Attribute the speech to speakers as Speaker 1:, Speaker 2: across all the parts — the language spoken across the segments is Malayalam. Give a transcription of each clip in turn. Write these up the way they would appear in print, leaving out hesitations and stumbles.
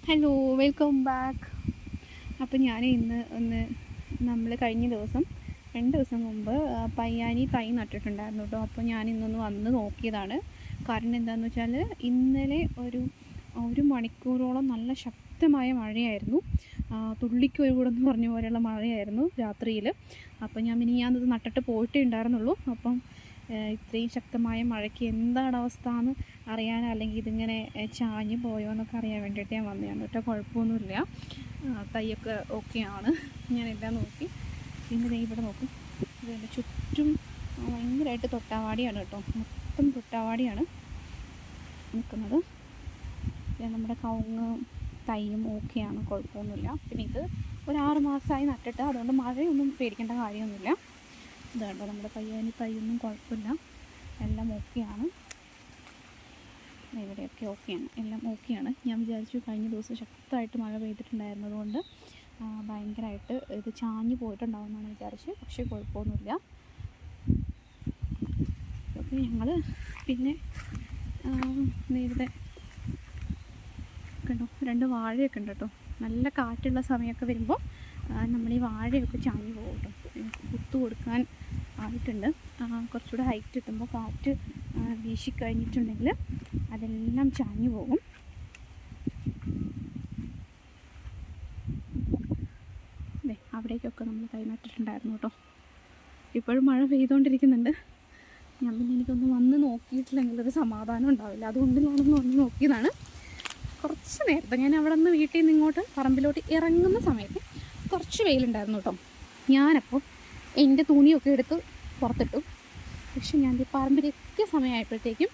Speaker 1: Hello, welcome back. അപ്പോൾ ഞാൻ ഇന്ന് നമ്മൾ കഴിഞ്ഞ ദിവസം 2 ദിവസം മുമ്പ് പയ്യാനി തൈ നട്ടിട്ടുണ്ടായിരുന്നു കേട്ടോ. അപ്പോൾ ഞാൻ ഇന്നൊന്ന് വന്ന് നോക്കിയതാണ്. കാരണം എന്താണെന്ന് വെച്ചാൽ ഇന്നലെ ഒരു മണിക്കൂറോളം നല്ല ശക്തമായ മഴയായിരുന്നു. തുള്ളിക്കൊരു കൂടെന്ന് പറഞ്ഞ പോലെയുള്ള മഴയായിരുന്നു രാത്രിയിൽ. അപ്പോൾ ഞാനത് നട്ടിട്ട് പോയിട്ടേ ഉണ്ടായിരുന്നുള്ളൂ. അപ്പം ഇത്രയും ശക്തമായ മഴയ്ക്ക് എന്താണ് അവസ്ഥ എന്ന് അറിയാൻ, അല്ലെങ്കിൽ ഇതിങ്ങനെ ചാഞ്ഞ് പോയോ എന്നൊക്കെ അറിയാൻ വേണ്ടിയിട്ട് ഞാൻ വന്നതാണ് കേട്ടോ. കുഴപ്പമൊന്നുമില്ല, തൈയൊക്കെ ഓക്കെയാണ്. ഞാനെല്ലാം നോക്കി. പിന്നെ ഇവിടെ നോക്കും, ഇതിൻ്റെ ചുറ്റും ഭയങ്കരമായിട്ട് തൊട്ടാവാടിയാണ് കേട്ടോ. മൊത്തം തൊട്ടാവാടിയാണ് നിൽക്കുന്നത്. നമ്മുടെ കവുങ്ങ് തൈയും ഓക്കെയാണ്, കുഴപ്പമൊന്നുമില്ല. പിന്നെ ഇത് ഒരു 6 മാസമായി നട്ടിട്ട്, അതുകൊണ്ട് മഴയൊന്നും പേടിക്കേണ്ട കാര്യമൊന്നുമില്ല. ഇതുണ്ടോ, നമ്മുടെ പയ്യാനി തൈയൊന്നും കുഴപ്പമില്ല, എല്ലാം ഓക്കെയാണ്. ഇവിടെയൊക്കെ ഓക്കെയാണ്, എല്ലാം ഓക്കെയാണ്. ഞാൻ വിചാരിച്ചു കഴിഞ്ഞ ദിവസം ശക്തമായിട്ട് മഴ പെയ്തിട്ടുണ്ടായിരുന്നതുകൊണ്ട് ഭയങ്കരമായിട്ട് ഇത് ചാഞ്ഞ് പോയിട്ടുണ്ടാവുമെന്നാണ് വിചാരിച്ചത്. പക്ഷേ കുഴപ്പമൊന്നുമില്ല. അപ്പോൾ ഞങ്ങൾ പിന്നെ നേരത്തെ കണ്ടോ 2 വാഴയൊക്കെ ഉണ്ട് കേട്ടോ. നല്ല കാറ്റുള്ള സമയമൊക്കെ വരുമ്പോൾ നമ്മൾ ഈ വാഴയൊക്കെ ചാഞ്ഞ് പോകും കേട്ടോ. കുത്തു കൊടുക്കാൻ ആയിട്ടുണ്ട്. കുറച്ചുകൂടെ ഹൈറ്റ് എത്തുമ്പോൾ കാറ്റ് വീശിക്കഴിഞ്ഞിട്ടുണ്ടെങ്കിൽ അതെല്ലാം ചാഞ്ഞു പോകും. അതെ, അവിടേക്കൊക്കെ നമ്മൾ തൈ നട്ടിട്ടുണ്ടായിരുന്നു കേട്ടോ. ഇപ്പോഴും മഴ പെയ്തുകൊണ്ടിരിക്കുന്നുണ്ട്. എനിക്കൊന്ന് വന്ന് നോക്കിയിട്ടില്ലെങ്കിൽ ഒരു സമാധാനം ഉണ്ടാവില്ല. അതുകൊണ്ട് ഞാനൊന്ന് വന്ന് നോക്കിയതാണ്. കുറച്ച് നേരത്തെ ഞാൻ അവിടെ നിന്ന് വീട്ടിൽ നിന്ന് ഇങ്ങോട്ട് പറമ്പിലോട്ട് ഇറങ്ങുന്ന സമയത്ത് കുറച്ച് വെയിലുണ്ടായിരുന്നു കേട്ടോ. ഞാനപ്പോൾ എൻ്റെ തുണിയൊക്കെ എടുത്ത് പുറത്തിട്ടു. പക്ഷെ ഞാൻ പറമ്പിലെത്തിയ സമയമായപ്പോഴത്തേക്കും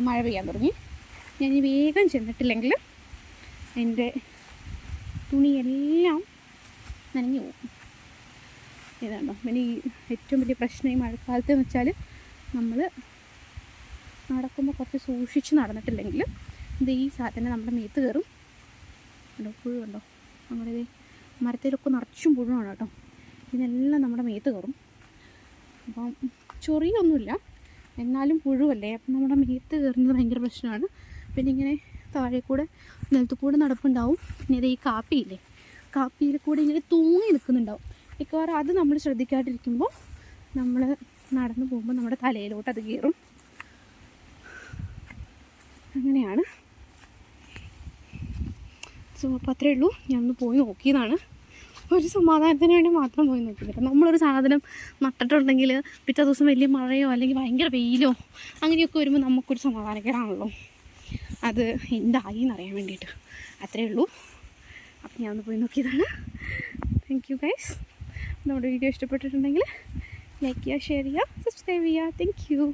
Speaker 1: മഴ പെയ്യാൻ തുടങ്ങി. ഞാൻ വേഗം ചെന്നിട്ടില്ലെങ്കിൽ എൻ്റെ തുണിയെല്ലാം നനഞ്ഞു പോകും. ഇതാണോ പിന്നെ ഈ ഏറ്റവും വലിയ പ്രശ്നം ഈ മഴക്കാലത്ത് എന്ന് വെച്ചാൽ, നമ്മൾ നടക്കുമ്പോൾ കുറച്ച് സൂക്ഷിച്ച് നടന്നിട്ടില്ലെങ്കിൽ ഈ സാധനം നമ്മുടെ മേത്ത് കയറും. ഉണ്ടോ, പുഴുണ്ടോ? നമ്മുടെ മരത്തിലൊക്കെ നിറച്ചും പുഴുവാണ് കേട്ടോ. ഇതെല്ലാം നമ്മുടെ മേത്ത് കയറും. അപ്പം ചൊറിയൊന്നുമില്ല, എന്നാലും പുഴുവല്ലേ. അപ്പം നമ്മുടെ മേത്ത് കയറുന്നത് ഭയങ്കര പ്രശ്നമാണ്. പിന്നെ ഇങ്ങനെ താഴെ കൂടെ നിലത്ത് കൂടെ നടപ്പുണ്ടാവും. പിന്നെ ഇത് ഈ കാപ്പിയില്ലേ, കാപ്പിയിൽ കൂടെ ഇങ്ങനെ തൂങ്ങി നിൽക്കുന്നുണ്ടാവും. മിക്കവാറും അത് നമ്മൾ ശ്രദ്ധിക്കാതിരിക്കുമ്പോൾ നമ്മൾ നടന്നു പോകുമ്പോൾ നമ്മുടെ തലയിലോട്ട് അത് കയറും. അങ്ങനെയാണ്. സോ അപ്പോൾ അത്രയേ ഉള്ളൂ. ഞാനൊന്ന് പോയി നോക്കിയതാണ്. ഒരു സമാധാനത്തിന് വേണ്ടി മാത്രം പോയി നോക്കിയില്ല. നമ്മളൊരു സാധനം നട്ടിട്ടുണ്ടെങ്കിൽ പിറ്റേ ദിവസം വലിയ മഴയോ അല്ലെങ്കിൽ ഭയങ്കര വെയിലോ അങ്ങനെയൊക്കെ വരുമ്പോൾ നമുക്കൊരു സമാധാനക്കേടാണല്ലോ. അത് എന്തായി എന്നറിയാൻ വേണ്ടിയിട്ട്. അത്രയേ ഉള്ളൂ. അപ്പം ഞാനൊന്ന് പോയി നോക്കിയതാണ്. Thank you guys. നമ്മുടെ വീഡിയോ ഇഷ്ടപ്പെട്ടിട്ടുണ്ടെങ്കിൽ ലൈക്ക് ചെയ്യുക, ഷെയർ ചെയ്യുക, സബ്സ്ക്രൈബ് ചെയ്യുക. Thank you.